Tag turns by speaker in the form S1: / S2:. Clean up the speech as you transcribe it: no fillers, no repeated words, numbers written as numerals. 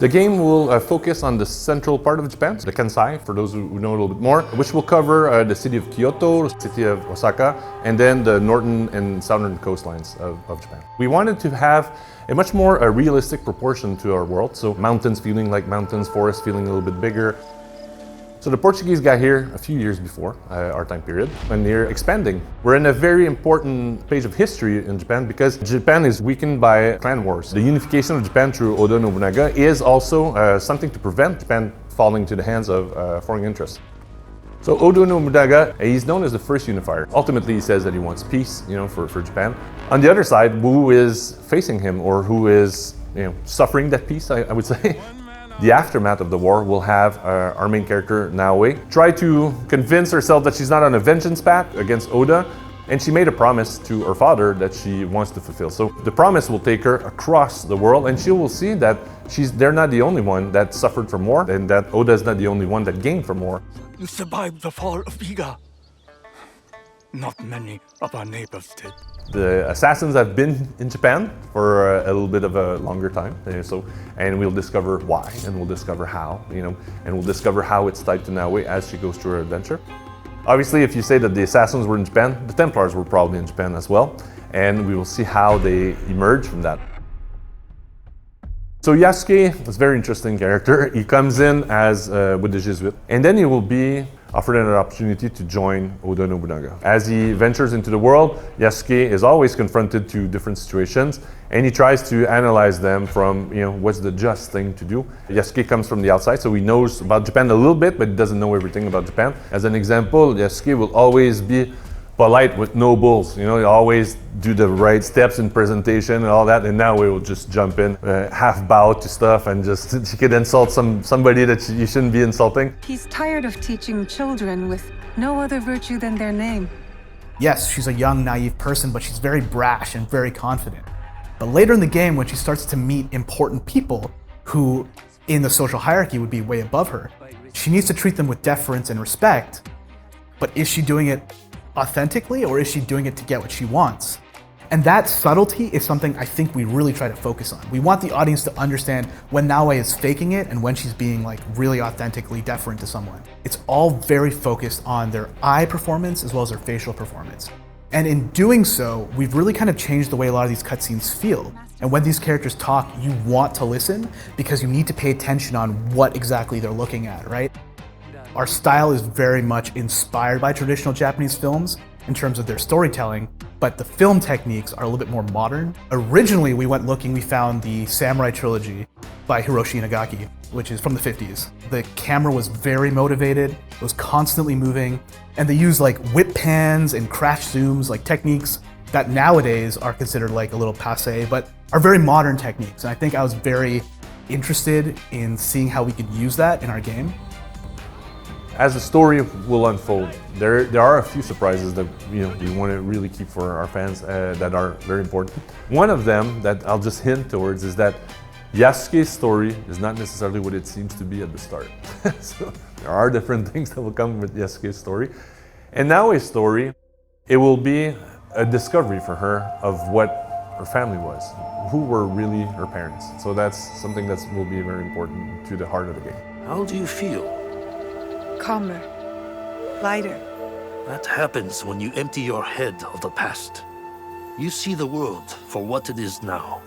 S1: The game will focus on the central part of Japan, the Kansai, for those who know a little bit more, which will cover the city of Kyoto, the city of Osaka, and then the northern and southern coastlines of Japan. We wanted to have a much more realistic proportion to our world, so mountains feeling like mountains, forests feeling a little bit bigger. So the Portuguese got here a few years before our time period, and they're expanding. We're in a very important page of history in Japan because Japan is weakened by clan wars. The unification of Japan through Oda Nobunaga is also something to prevent Japan falling to the hands of foreign interests. So Oda Nobunaga, he's known as the first unifier. Ultimately, he says that he wants peace, for Japan. On the other side, who is facing him or who is, suffering that peace, I would say. The aftermath of the war will have our main character, Naoe, try to convince herself that she's not on a vengeance path against Oda, and she made a promise to her father that she wants to fulfill. So the promise will take her across the world, and she will see that they're not the only one that suffered from war, and that Oda is not the only one that gained from war.
S2: You survived the fall of Iga. Not many of our neighbors did.
S1: The assassins have been in Japan for a little bit of a longer time, and we'll discover why, and we'll discover how, and we'll discover how it's tied to Naoe as she goes through her adventure. Obviously, if you say that the assassins were in Japan, the Templars were probably in Japan as well, and we will see how they emerge from that. So Yasuke is a very interesting character. He comes in as with the Jesuit, and then he will be offered an opportunity to join Oda Nobunaga. As he ventures into the world, Yasuke is always confronted to different situations, and he tries to analyze them from, what's the just thing to do. Yasuke comes from the outside, so he knows about Japan a little bit, but he doesn't know everything about Japan. As an example, Yasuke will always be polite with no bulls. You always do the right steps in presentation and all that, and now we will just jump in, half bow to stuff, and just you could insult somebody that you shouldn't be insulting.
S3: He's tired of teaching children with no other virtue than their name.
S4: Yes, she's a young, naive person, but she's very brash and very confident. But later in the game, when she starts to meet important people who, in the social hierarchy, would be way above her, she needs to treat them with deference and respect. But is she doing it authentically, or is she doing it to get what she wants? And that subtlety is something I think we really try to focus on. We want the audience to understand when Naoe is faking it and when she's being really authentically deferent to someone. It's all very focused on their eye performance as well as their facial performance. And in doing so, we've really kind of changed the way a lot of these cutscenes feel. And when these characters talk, you want to listen because you need to pay attention on what exactly they're looking at, right? Our style is very much inspired by traditional Japanese films in terms of their storytelling, but the film techniques are a little bit more modern. Originally, we went looking, we found the Samurai Trilogy by Hiroshi Inagaki, which is from the 50s. The camera was very motivated, it was constantly moving, and they used whip pans and crash zooms, techniques that nowadays are considered a little passé, but are very modern techniques. And I think I was very interested in seeing how we could use that in our game.
S1: As the story will unfold, there are a few surprises that we want to really keep for our fans that are very important. One of them that I'll just hint towards is that Yasuke's story is not necessarily what it seems to be at the start. So there are different things that will come with Yasuke's story. And Naoe's story, it will be a discovery for her of what her family was, who were really her parents. So that's something that will be very important to the heart of the game.
S5: How do you feel?
S3: Calmer. Lighter.
S5: That happens when you empty your head of the past. You see the world for what it is now.